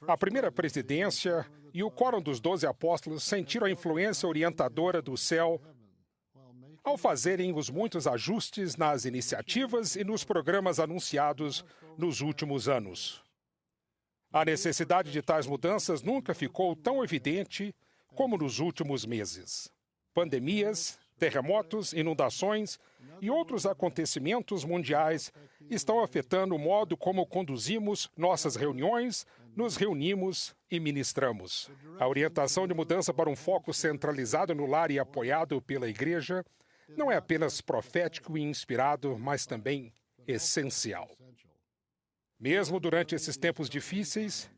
A primeira presidência e o Quórum dos 12 Apóstolos sentiram a influência orientadora do céu ao fazerem os muitos ajustes nas iniciativas e nos programas anunciados nos últimos anos. A necessidade de tais mudanças nunca ficou tão evidente como nos últimos meses. Pandemias, terremotos, inundações e outros acontecimentos mundiais estão afetando o modo como conduzimos nossas reuniões, nos reunimos e ministramos. A orientação de mudança para um foco centralizado no lar e apoiado pela Igreja não é apenas profético e inspirado, mas também essencial. Mesmo durante esses tempos difíceis,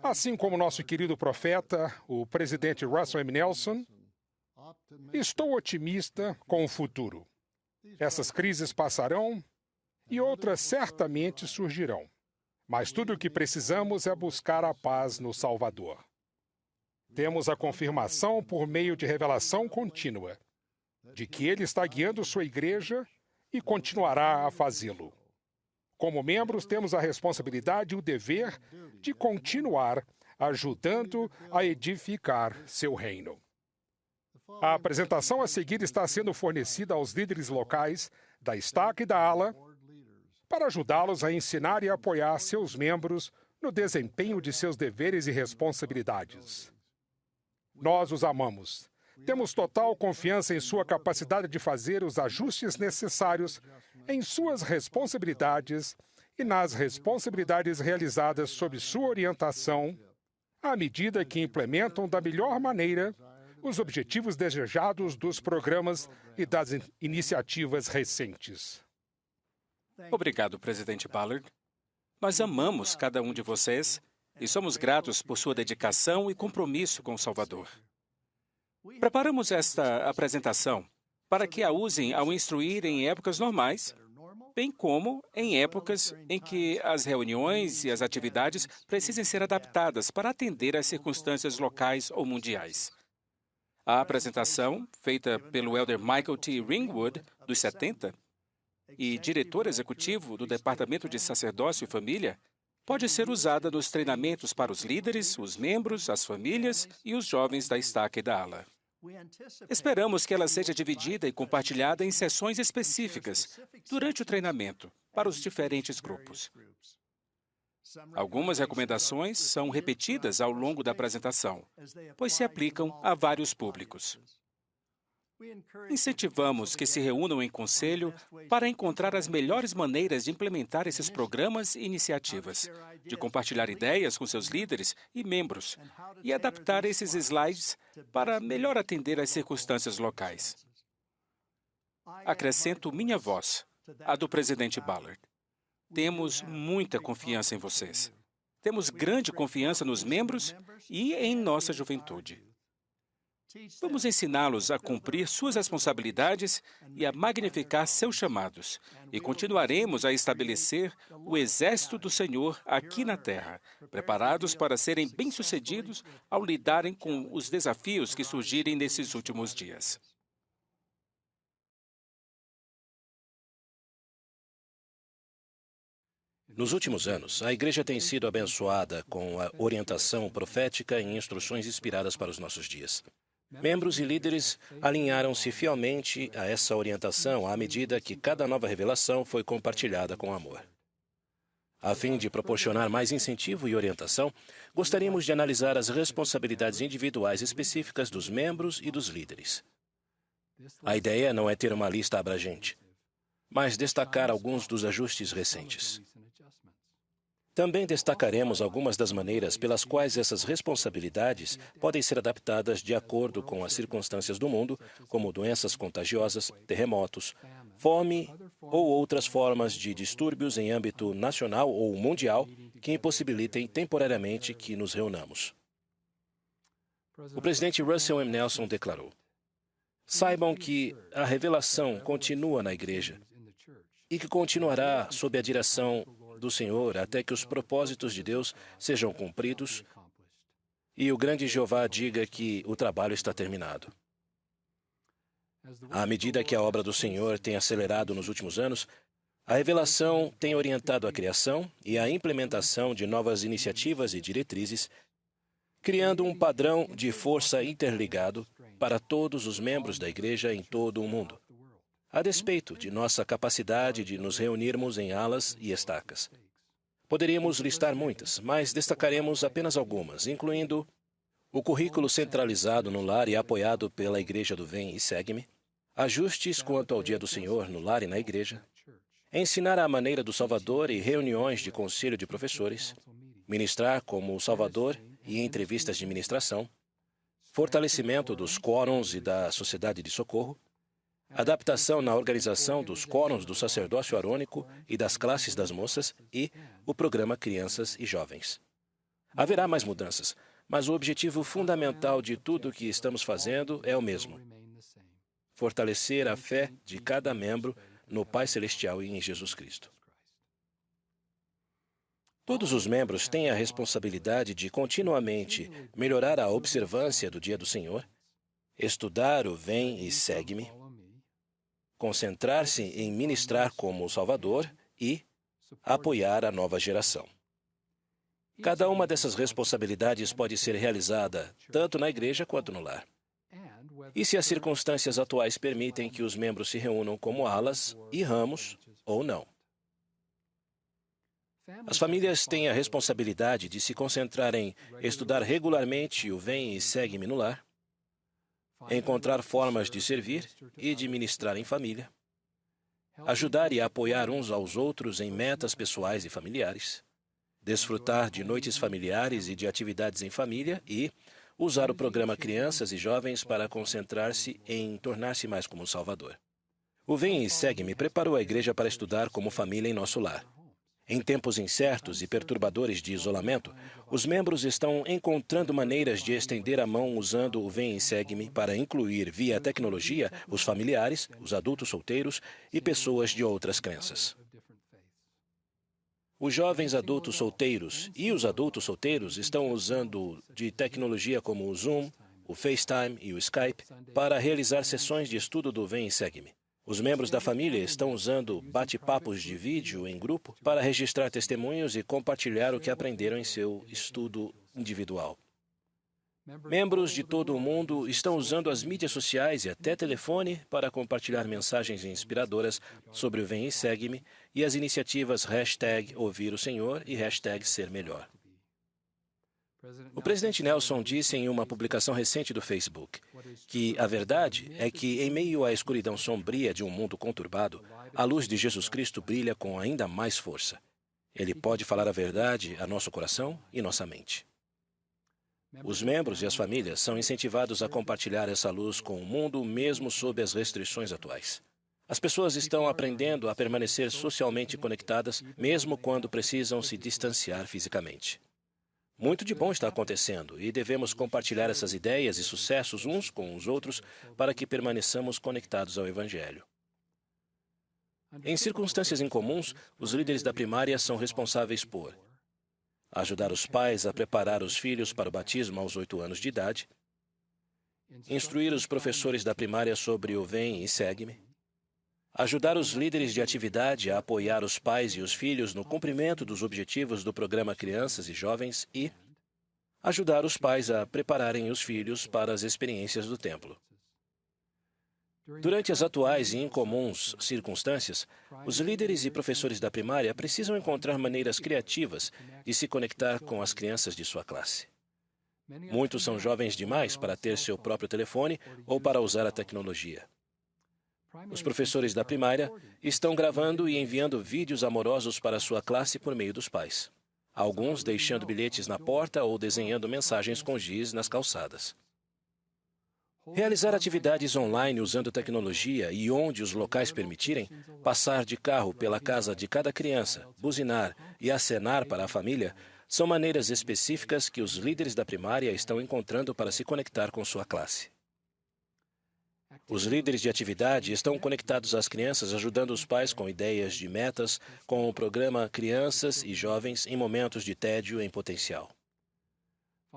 assim como nosso querido profeta, o presidente Russell M. Nelson, estou otimista com o futuro. Essas crises passarão e outras certamente surgirão. Mas tudo o que precisamos é buscar a paz no Salvador. Temos a confirmação por meio de revelação contínua de que Ele está guiando sua igreja e continuará a fazê-lo. Como membros, temos a responsabilidade e o dever de continuar ajudando a edificar seu reino. A apresentação a seguir está sendo fornecida aos líderes locais da Estaca e da Ala para ajudá-los a ensinar e apoiar seus membros no desempenho de seus deveres e responsabilidades. Nós os amamos. Temos total confiança em sua capacidade de fazer os ajustes necessários em suas responsabilidades e nas responsabilidades realizadas sob sua orientação, à medida que implementam da melhor maneira os objetivos desejados dos programas e das iniciativas recentes. Obrigado, presidente Ballard. Nós amamos cada um de vocês e somos gratos por sua dedicação e compromisso com o Salvador. Preparamos esta apresentação para que a usem ao instruir em épocas normais, bem como em épocas em que as reuniões e as atividades precisem ser adaptadas para atender às circunstâncias locais ou mundiais. A apresentação, feita pelo elder Michael T. Ringwood, dos 70, e diretor executivo do Departamento de Sacerdócio e Família, pode ser usada nos treinamentos para os líderes, os membros, as famílias e os jovens da Estaca e da Ala. Esperamos que ela seja dividida e compartilhada em sessões específicas durante o treinamento para os diferentes grupos. Algumas recomendações são repetidas ao longo da apresentação, pois se aplicam a vários públicos. Incentivamos que se reúnam em conselho para encontrar as melhores maneiras de implementar esses programas e iniciativas, de compartilhar ideias com seus líderes e membros e adaptar esses slides para melhor atender às circunstâncias locais. Acrescento minha voz, a do presidente Ballard. Temos muita confiança em vocês. Temos grande confiança nos membros e em nossa juventude. Vamos ensiná-los a cumprir suas responsabilidades e a magnificar seus chamados, e continuaremos a estabelecer o exército do Senhor aqui na terra, preparados para serem bem-sucedidos ao lidarem com os desafios que surgirem nesses últimos dias. Nos últimos anos, a Igreja tem sido abençoada com a orientação profética e instruções inspiradas para os nossos dias. Membros e líderes alinharam-se fielmente a essa orientação à medida que cada nova revelação foi compartilhada com amor. A fim de proporcionar mais incentivo e orientação, gostaríamos de analisar as responsabilidades individuais específicas dos membros e dos líderes. A ideia não é ter uma lista abrangente, mas destacar alguns dos ajustes recentes. Também destacaremos algumas das maneiras pelas quais essas responsabilidades podem ser adaptadas de acordo com as circunstâncias do mundo, como doenças contagiosas, terremotos, fome ou outras formas de distúrbios em âmbito nacional ou mundial que impossibilitem temporariamente que nos reunamos. O presidente Russell M. Nelson declarou: "Saibam que a revelação continua na Igreja e que continuará sob a direção do Senhor até que os propósitos de Deus sejam cumpridos e o grande Jeová diga que o trabalho está terminado." À medida que a obra do Senhor tem acelerado nos últimos anos, A revelação tem orientado a criação e a implementação de novas iniciativas e diretrizes, criando um padrão de força interligado para todos os membros da Igreja em todo o mundo, a despeito de nossa capacidade de nos reunirmos em alas e estacas. Poderíamos listar muitas, mas destacaremos apenas algumas, incluindo o currículo centralizado no lar e apoiado pela Igreja do Vem e Segue-me, ajustes quanto ao Dia do Senhor no lar e na Igreja, ensinar a maneira do Salvador e reuniões de conselho de professores, ministrar como o Salvador e entrevistas de ministração, fortalecimento dos quórums e da sociedade de socorro, adaptação na organização dos quórums do sacerdócio arônico e das classes das moças e o programa Crianças e Jovens. Haverá mais mudanças, mas o objetivo fundamental de tudo o que estamos fazendo é o mesmo: fortalecer a fé de cada membro no Pai Celestial e em Jesus Cristo. Todos os membros têm a responsabilidade de continuamente melhorar a observância do Dia do Senhor, estudar o Vem e Segue-me, concentrar-se em ministrar como o Salvador e apoiar a nova geração. Cada uma dessas responsabilidades pode ser realizada tanto na igreja quanto no lar. E se as circunstâncias atuais permitem que os membros se reúnam como alas e ramos, ou não. As famílias têm a responsabilidade de se concentrar em estudar regularmente o Vem e Segue-me no lar, encontrar formas de servir e de ministrar em família, ajudar e apoiar uns aos outros em metas pessoais e familiares, desfrutar de noites familiares e de atividades em família e usar o programa Crianças e Jovens para concentrar-se em tornar-se mais como o Salvador. O Vem e Segue-me preparou a igreja para estudar como família em nosso lar. Em tempos incertos e perturbadores de isolamento, os membros estão encontrando maneiras de estender a mão usando o Vem e Segue-me para incluir, via tecnologia, os familiares, os adultos solteiros e pessoas de outras crenças. Os jovens adultos solteiros e os adultos solteiros estão usando de tecnologia como o Zoom, o FaceTime e o Skype para realizar sessões de estudo do Vem e Segue-me. Os membros da família estão usando bate-papos de vídeo em grupo para registrar testemunhos e compartilhar o que aprenderam em seu estudo individual. Membros de todo o mundo estão usando as mídias sociais e até telefone para compartilhar mensagens inspiradoras sobre o Vem e Segue-me e as iniciativas #Ouvir o Senhor e #Ser Melhor. O presidente Nelson disse em uma publicação recente do Facebook que a verdade é que, em meio à escuridão sombria de um mundo conturbado, a luz de Jesus Cristo brilha com ainda mais força. Ele pode falar a verdade a nosso coração e nossa mente. Os membros e as famílias são incentivados a compartilhar essa luz com o mundo, mesmo sob as restrições atuais. As pessoas estão aprendendo a permanecer socialmente conectadas, mesmo quando precisam se distanciar fisicamente. Muito de bom está acontecendo e devemos compartilhar essas ideias e sucessos uns com os outros para que permaneçamos conectados ao Evangelho. Em circunstâncias incomuns, os líderes da primária são responsáveis por ajudar os pais a preparar os filhos para o batismo aos 8 anos de idade, instruir os professores da primária sobre o Vem e Segue-me, ajudar os líderes de atividade a apoiar os pais e os filhos no cumprimento dos objetivos do programa Crianças e Jovens e ajudar os pais a prepararem os filhos para as experiências do templo. Durante as atuais e incomuns circunstâncias, os líderes e professores da primária precisam encontrar maneiras criativas de se conectar com as crianças de sua classe. Muitos são jovens demais para ter seu próprio telefone ou para usar a tecnologia. Os professores da primária estão gravando e enviando vídeos amorosos para sua classe por meio dos pais. Alguns deixando bilhetes na porta ou desenhando mensagens com giz nas calçadas. Realizar atividades online usando tecnologia e onde os locais permitirem, passar de carro pela casa de cada criança, buzinar e acenar para a família, são maneiras específicas que os líderes da primária estão encontrando para se conectar com sua classe. Os líderes de atividade estão conectados às crianças, ajudando os pais com ideias de metas, com o programa Crianças e Jovens em momentos de tédio em potencial.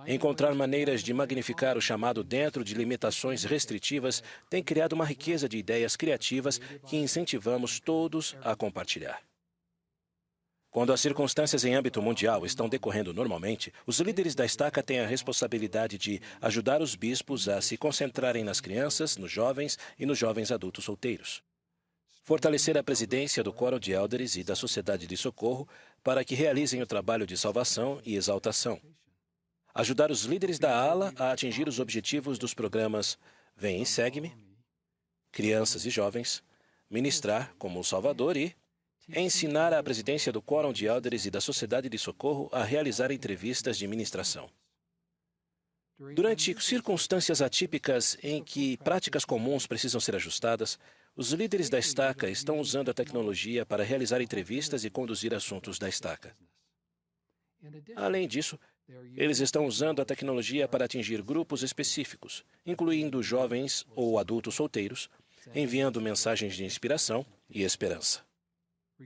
Encontrar maneiras de magnificar o chamado dentro de limitações restritivas tem criado uma riqueza de ideias criativas que incentivamos todos a compartilhar. Quando as circunstâncias em âmbito mundial estão decorrendo normalmente, os líderes da estaca têm a responsabilidade de ajudar os bispos a se concentrarem nas crianças, nos jovens e nos jovens adultos solteiros. Fortalecer a presidência do Quórum de Elders e da Sociedade de Socorro para que realizem o trabalho de salvação e exaltação. Ajudar os líderes da ala a atingir os objetivos dos programas Vem e Segue-me, Crianças e Jovens, Ministrar como o Salvador e ensinar a presidência do Quórum de Elders e da Sociedade de Socorro a realizar entrevistas de ministração. Durante circunstâncias atípicas em que práticas comuns precisam ser ajustadas, os líderes da estaca estão usando a tecnologia para realizar entrevistas e conduzir assuntos da estaca. Além disso, eles estão usando a tecnologia para atingir grupos específicos, incluindo jovens ou adultos solteiros, enviando mensagens de inspiração e esperança.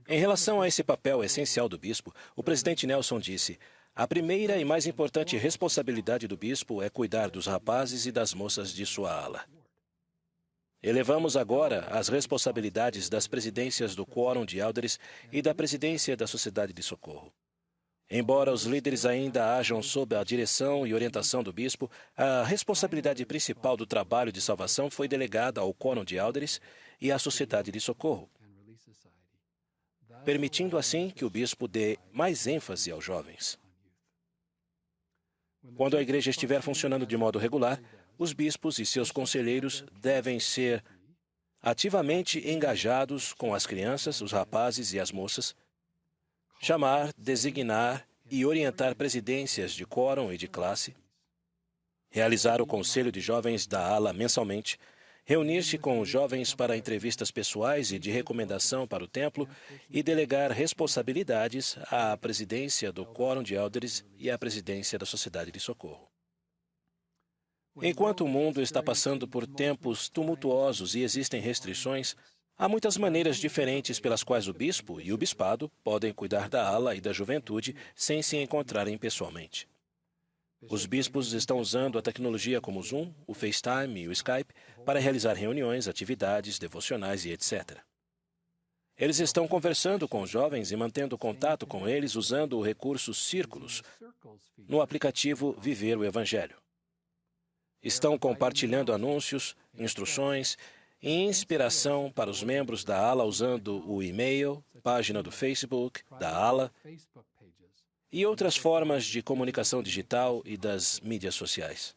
Em relação a esse papel essencial do bispo, o presidente Nelson disse: "A primeira e mais importante responsabilidade do bispo é cuidar dos rapazes e das moças de sua ala." Elevamos agora as responsabilidades das presidências do Quórum de Elders e da presidência da Sociedade de Socorro. Embora os líderes ainda ajam sob a direção e orientação do bispo, a responsabilidade principal do trabalho de salvação foi delegada ao Quórum de Elders e à Sociedade de Socorro, permitindo assim que o bispo dê mais ênfase aos jovens. Quando a igreja estiver funcionando de modo regular, os bispos e seus conselheiros devem ser ativamente engajados com as crianças, os rapazes e as moças, chamar, designar e orientar presidências de quórum e de classe, realizar o conselho de jovens da ala mensalmente, reunir-se com os jovens para entrevistas pessoais e de recomendação para o templo e delegar responsabilidades à presidência do Quórum de Elders e à presidência da Sociedade de Socorro. Enquanto o mundo está passando por tempos tumultuosos e existem restrições, há muitas maneiras diferentes pelas quais o bispo e o bispado podem cuidar da ala e da juventude sem se encontrarem pessoalmente. Os bispos estão usando a tecnologia como o Zoom, o FaceTime e o Skype para realizar reuniões, atividades, devocionais e etc. Eles estão conversando com os jovens e mantendo contato com eles usando o recurso Círculos no aplicativo Viver o Evangelho. Estão compartilhando anúncios, instruções e inspiração para os membros da ala usando o e-mail, página do Facebook, da ala e outras formas de comunicação digital e das mídias sociais.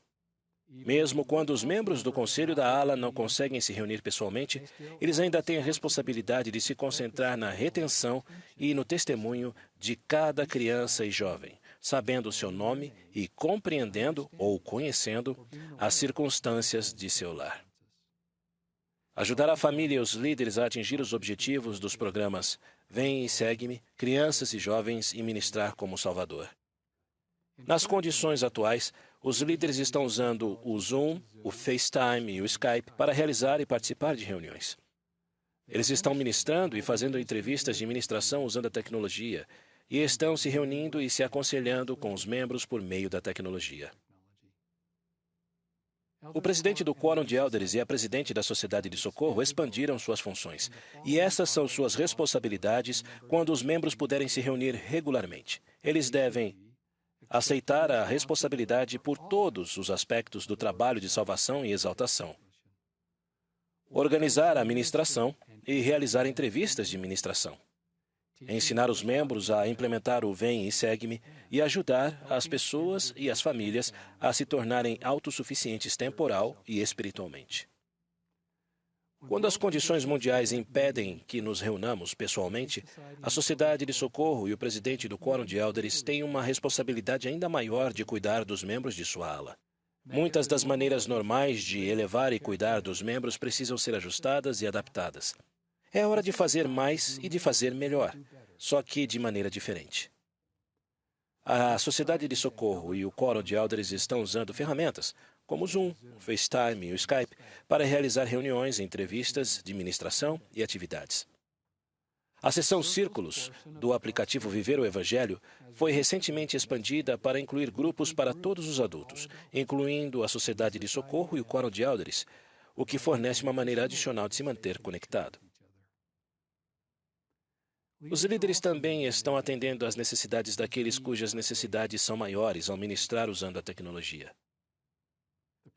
Mesmo quando os membros do conselho da ala não conseguem se reunir pessoalmente, eles ainda têm a responsabilidade de se concentrar na retenção e no testemunho de cada criança e jovem, sabendo o seu nome e compreendendo ou conhecendo as circunstâncias de seu lar. Ajudar a família e os líderes a atingir os objetivos dos programas Vem e Segue-me, Crianças e Jovens e Ministrar como Salvador. Nas condições atuais, os líderes estão usando o Zoom, o FaceTime e o Skype para realizar e participar de reuniões. Eles estão ministrando e fazendo entrevistas de ministração usando a tecnologia e estão se reunindo e se aconselhando com os membros por meio da tecnologia. O presidente do Quórum de Elders e a presidente da Sociedade de Socorro expandiram suas funções, e essas são suas responsabilidades quando os membros puderem se reunir regularmente. Eles devem aceitar a responsabilidade por todos os aspectos do trabalho de salvação e exaltação, organizar a ministração e realizar entrevistas de ministração, ensinar os membros a implementar o Vem e Segue-me e ajudar as pessoas e as famílias a se tornarem autossuficientes temporal e espiritualmente. Quando as condições mundiais impedem que nos reunamos pessoalmente, a Sociedade de Socorro e o presidente do Quórum de Elders têm uma responsabilidade ainda maior de cuidar dos membros de sua ala. Muitas das maneiras normais de elevar e cuidar dos membros precisam ser ajustadas e adaptadas. É hora de fazer mais e de fazer melhor, só que de maneira diferente. A Sociedade de Socorro e o Quórum de Elders estão usando ferramentas, como o Zoom, o FaceTime e o Skype, para realizar reuniões, entrevistas de ministração e atividades. A seção Círculos do aplicativo Viver o Evangelho foi recentemente expandida para incluir grupos para todos os adultos, incluindo a Sociedade de Socorro e o Quórum de Elders, o que fornece uma maneira adicional de se manter conectado. Os líderes também estão atendendo às necessidades daqueles cujas necessidades são maiores ao ministrar usando a tecnologia.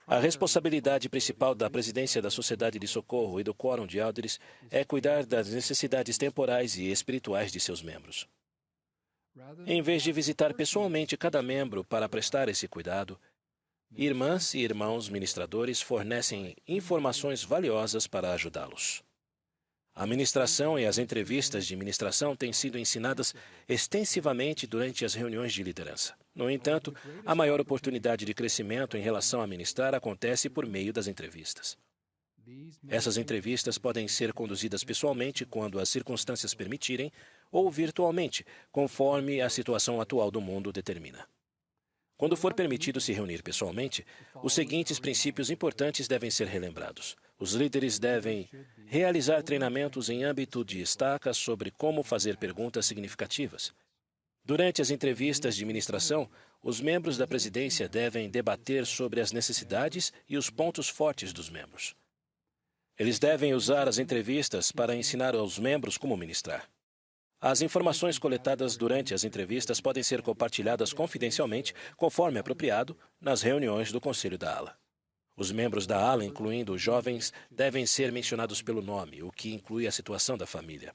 A responsabilidade principal da presidência da Sociedade de Socorro e do Quórum de Elders é cuidar das necessidades temporais e espirituais de seus membros. Em vez de visitar pessoalmente cada membro para prestar esse cuidado, irmãs e irmãos ministradores fornecem informações valiosas para ajudá-los. A ministração e as entrevistas de ministração têm sido ensinadas extensivamente durante as reuniões de liderança. No entanto, a maior oportunidade de crescimento em relação a ministrar acontece por meio das entrevistas. Essas entrevistas podem ser conduzidas pessoalmente quando as circunstâncias permitirem ou virtualmente, conforme a situação atual do mundo determina. Quando for permitido se reunir pessoalmente, os seguintes princípios importantes devem ser relembrados. Os líderes devem realizar treinamentos em âmbito de estacas sobre como fazer perguntas significativas. Durante as entrevistas de ministração, os membros da presidência devem debater sobre as necessidades e os pontos fortes dos membros. Eles devem usar as entrevistas para ensinar aos membros como ministrar. As informações coletadas durante as entrevistas podem ser compartilhadas confidencialmente, conforme apropriado, nas reuniões do Conselho da Ala. Os membros da ala, incluindo os jovens, devem ser mencionados pelo nome, o que inclui a situação da família.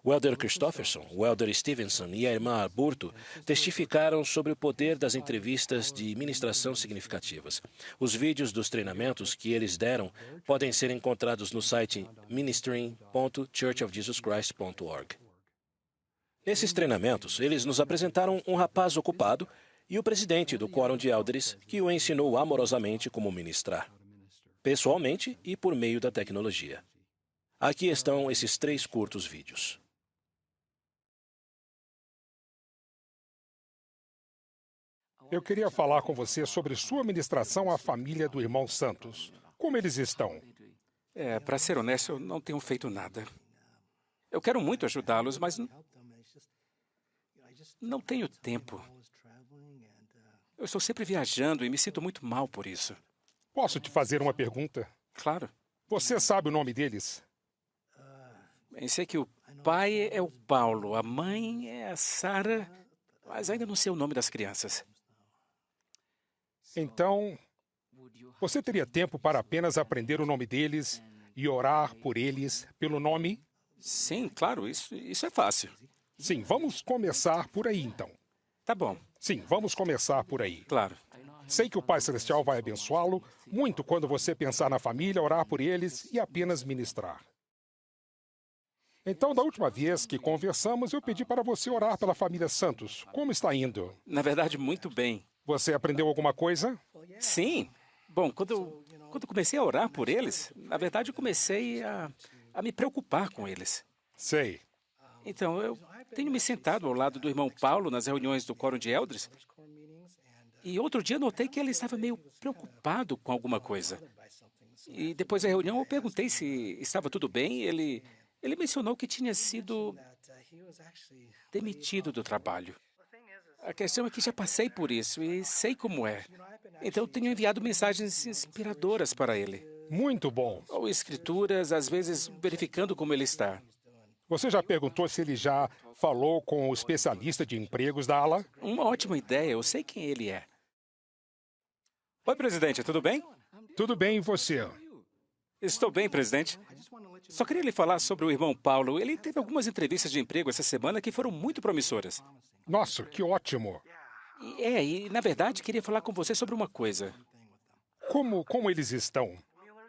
O Elder Christofferson, o Elder Stevenson e a irmã Arburto testificaram sobre o poder das entrevistas de ministração significativas. Os vídeos dos treinamentos que eles deram podem ser encontrados no site ministering.churchofjesuschrist.org. Nesses treinamentos, eles nos apresentaram um rapaz ocupado e o presidente do Quórum de Elders, que o ensinou amorosamente como ministrar, pessoalmente e por meio da tecnologia. Aqui estão esses 3 curtos vídeos. Eu queria falar com você sobre sua ministração à família do irmão Santos. Como eles estão? Para ser honesto, eu não tenho feito nada. Eu quero muito ajudá-los, mas não tenho tempo. Eu estou sempre viajando e me sinto muito mal por isso. Posso te fazer uma pergunta? Claro. Você sabe o nome deles? Bem, sei que o pai é o Paulo, a mãe é a Sara, mas ainda não sei o nome das crianças. Então, você teria tempo para apenas aprender o nome deles e orar por eles pelo nome? Sim, claro, isso é fácil. Sim, vamos começar por aí então. Tá bom. Sim, vamos começar por aí. Claro. Sei que o Pai Celestial vai abençoá-lo muito quando você pensar na família, orar por eles e apenas ministrar. Então, da última vez que conversamos, eu pedi para você orar pela família Santos. Como está indo? Na verdade, muito bem. Você aprendeu alguma coisa? Sim. Bom, quando eu comecei a orar por eles, na verdade, eu comecei a me preocupar com eles. Sei. Então, eu tenho me sentado ao lado do irmão Paulo nas reuniões do Quórum de Elders e outro dia notei que ele estava meio preocupado com alguma coisa. E depois da reunião eu perguntei se estava tudo bem e ele mencionou que tinha sido demitido do trabalho. A questão é que já passei por isso e sei como é. Então eu tenho enviado mensagens inspiradoras para ele. Muito bom. Ou escrituras, às vezes verificando como ele está. Você já perguntou se ele já falou com o especialista de empregos da ala? Uma ótima ideia, eu sei quem ele é. Oi, presidente, tudo bem? Tudo bem, e você? Estou bem, presidente. Só queria lhe falar sobre o irmão Paulo. Ele teve algumas entrevistas de emprego essa semana que foram muito promissoras. Nossa, que ótimo. E na verdade, queria falar com você sobre uma coisa. Como eles estão?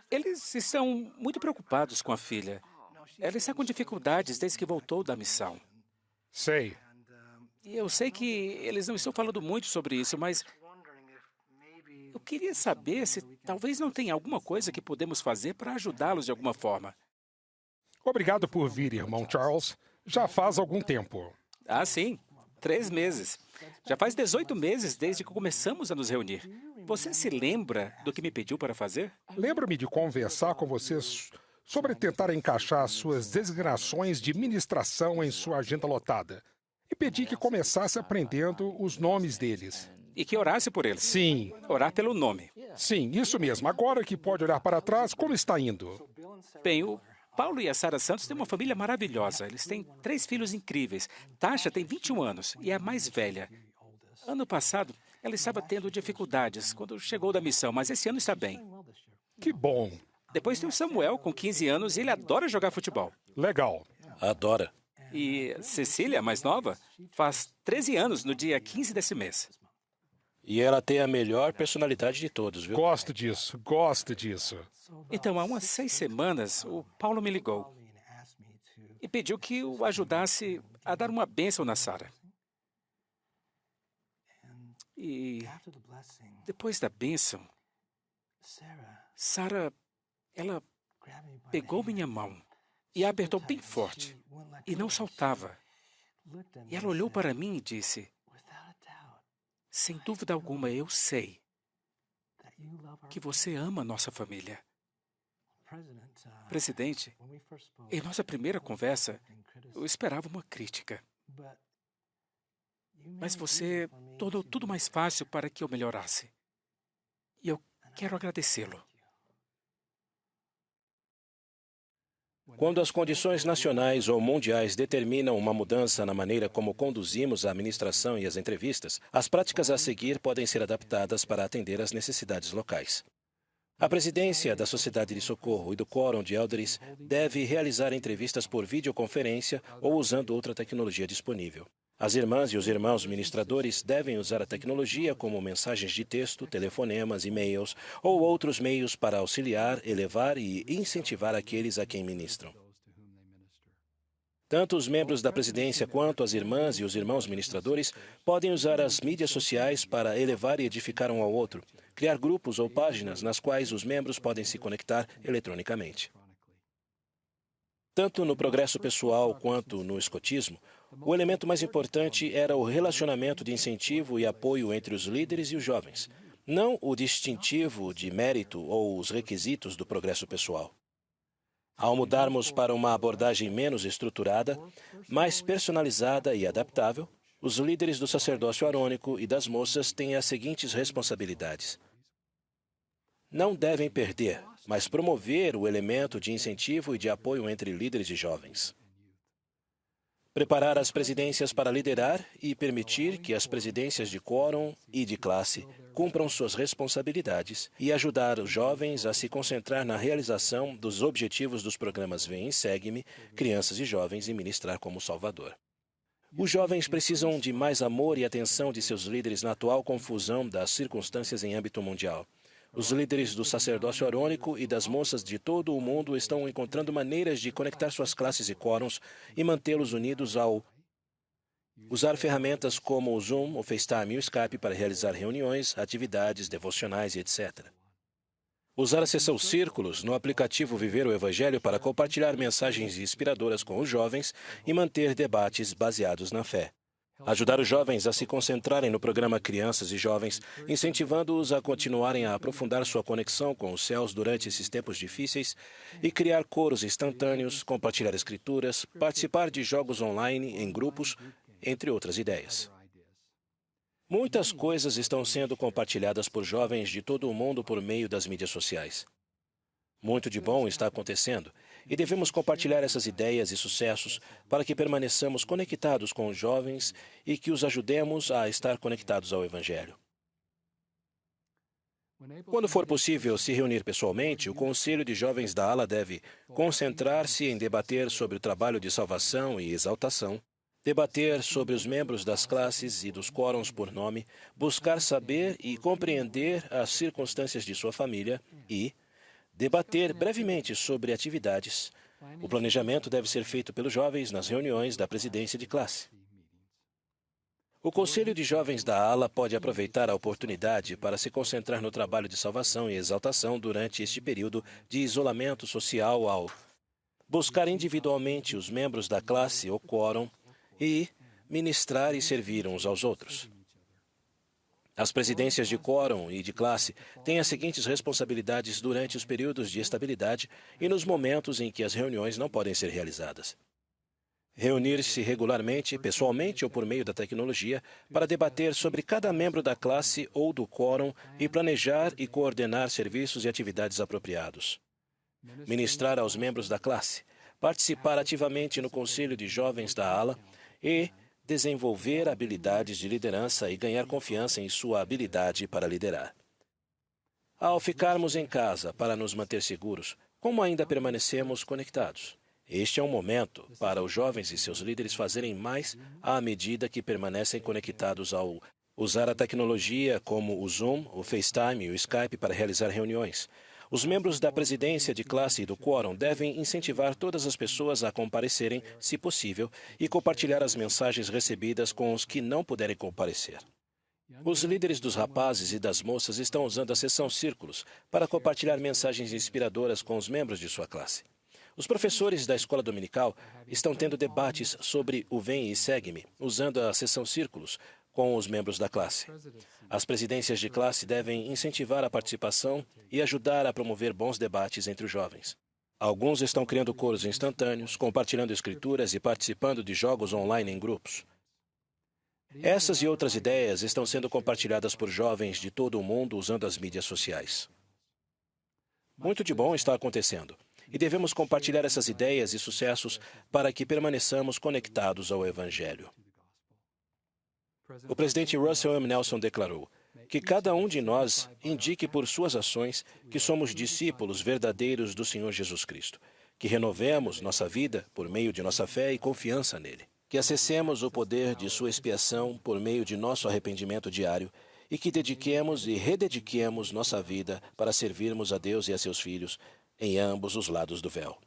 Eles estão muito preocupados com a filha. Ela está com dificuldades desde que voltou da missão. Sei. E eu sei que eles não estão falando muito sobre isso, mas eu queria saber se talvez não tenha alguma coisa que podemos fazer para ajudá-los de alguma forma. Obrigado por vir, irmão Charles. Já faz algum tempo. Ah, sim. 3 meses. Já faz 18 meses desde que começamos a nos reunir. Você se lembra do que me pediu para fazer? Lembro-me de conversar com você sobre tentar encaixar suas designações de ministração em sua agenda lotada. E pedi que começasse aprendendo os nomes deles. E que orasse por eles. Sim, Orar pelo nome. sim, isso mesmo. Agora que pode olhar para trás, como está indo? Bem, o Paulo e a Sara Santos têm uma família maravilhosa. Eles têm 3 filhos incríveis. Tasha tem 21 anos e é a mais velha. Ano passado, ela estava tendo dificuldades quando chegou da missão, mas esse ano está bem. Que bom. Depois tem o Samuel, com 15 anos, e ele adora jogar futebol. Legal. Adora. E Cecília, a mais nova, faz 13 anos no dia 15 desse mês. E ela tem a melhor personalidade de todos, viu? Gosto disso, gosto disso. Então, há umas 6 semanas, o Paulo me ligou e pediu que eu ajudasse a dar uma bênção na Sara. E depois da bênção, Sara, ela pegou minha mão e a apertou bem forte e não soltava. E ela olhou para mim e disse: sem dúvida alguma, eu sei que você ama nossa família. Presidente, em nossa primeira conversa, eu esperava uma crítica. Mas você tornou tudo mais fácil para que eu melhorasse. E eu quero agradecê-lo. Quando as condições nacionais ou mundiais determinam uma mudança na maneira como conduzimos a administração e as entrevistas, as práticas a seguir podem ser adaptadas para atender às necessidades locais. A presidência da Sociedade de Socorro e do Quórum de Elders deve realizar entrevistas por videoconferência ou usando outra tecnologia disponível. As irmãs e os irmãos ministradores devem usar a tecnologia como mensagens de texto, telefonemas, e-mails ou outros meios para auxiliar, elevar e incentivar aqueles a quem ministram. Tanto os membros da presidência quanto as irmãs e os irmãos ministradores podem usar as mídias sociais para elevar e edificar um ao outro, criar grupos ou páginas nas quais os membros podem se conectar eletronicamente. Tanto no progresso pessoal quanto no escotismo, o elemento mais importante era o relacionamento de incentivo e apoio entre os líderes e os jovens, não o distintivo de mérito ou os requisitos do progresso pessoal. Ao mudarmos para uma abordagem menos estruturada, mais personalizada e adaptável, os líderes do sacerdócio arônico e das moças têm as seguintes responsabilidades. Não devem perder, mas promover o elemento de incentivo e de apoio entre líderes e jovens. Preparar as presidências para liderar e permitir que as presidências de quórum e de classe cumpram suas responsabilidades e ajudar os jovens a se concentrar na realização dos objetivos dos programas Vem e Segue-me, Crianças e Jovens e Ministrar como Salvador. Os jovens precisam de mais amor e atenção de seus líderes na atual confusão das circunstâncias em âmbito mundial. Os líderes do sacerdócio arônico e das moças de todo o mundo estão encontrando maneiras de conectar suas classes e quórums e mantê-los unidos ao usar ferramentas como o Zoom, o FaceTime e o Skype para realizar reuniões, atividades, devocionais e etc. Usar a seção Círculos no aplicativo Viver o Evangelho para compartilhar mensagens inspiradoras com os jovens e manter debates baseados na fé. Ajudar os jovens a se concentrarem no programa Crianças e Jovens, incentivando-os a continuarem a aprofundar sua conexão com os céus durante esses tempos difíceis e criar coros instantâneos, compartilhar escrituras, participar de jogos online em grupos, entre outras ideias. Muitas coisas estão sendo compartilhadas por jovens de todo o mundo por meio das mídias sociais. Muito de bom está acontecendo e devemos compartilhar essas ideias e sucessos para que permaneçamos conectados com os jovens e que os ajudemos a estar conectados ao Evangelho. Quando for possível se reunir pessoalmente, o Conselho de Jovens da ALA deve concentrar-se em debater sobre o trabalho de salvação e exaltação, debater sobre os membros das classes e dos quórums por nome, buscar saber e compreender as circunstâncias de sua família e debater brevemente sobre atividades. O planejamento deve ser feito pelos jovens nas reuniões da presidência de classe. O Conselho de Jovens da ALA pode aproveitar a oportunidade para se concentrar no trabalho de salvação e exaltação durante este período de isolamento social ao buscar individualmente os membros da classe ou quórum e ministrar e servir uns aos outros. As presidências de quórum e de classe têm as seguintes responsabilidades durante os períodos de estabilidade e nos momentos em que as reuniões não podem ser realizadas. Reunir-se regularmente, pessoalmente ou por meio da tecnologia, para debater sobre cada membro da classe ou do quórum e planejar e coordenar serviços e atividades apropriados. Ministrar aos membros da classe, participar ativamente no conselho de jovens da ala e desenvolver habilidades de liderança e ganhar confiança em sua habilidade para liderar. Ao ficarmos em casa para nos manter seguros, como ainda permanecemos conectados? Este é um momento para os jovens e seus líderes fazerem mais à medida que permanecem conectados ao usar a tecnologia como o Zoom, o FaceTime e o Skype para realizar reuniões. Os membros da presidência de classe e do quórum devem incentivar todas as pessoas a comparecerem, se possível, e compartilhar as mensagens recebidas com os que não puderem comparecer. Os líderes dos rapazes e das moças estão usando a sessão Círculos para compartilhar mensagens inspiradoras com os membros de sua classe. Os professores da escola dominical estão tendo debates sobre o Vem e Segue-me, usando a sessão Círculos com os membros da classe. As presidências de classe devem incentivar a participação e ajudar a promover bons debates entre os jovens. Alguns estão criando coros instantâneos, compartilhando escrituras e participando de jogos online em grupos. Essas e outras ideias estão sendo compartilhadas por jovens de todo o mundo usando as mídias sociais. Muito de bom está acontecendo. E devemos compartilhar essas ideias e sucessos para que permaneçamos conectados ao Evangelho. O presidente Russell M. Nelson declarou que cada um de nós indique por suas ações que somos discípulos verdadeiros do Senhor Jesus Cristo, que renovemos nossa vida por meio de nossa fé e confiança nele, que acessemos o poder de sua expiação por meio de nosso arrependimento diário e que dediquemos e redediquemos nossa vida para servirmos a Deus e a seus filhos em ambos os lados do véu.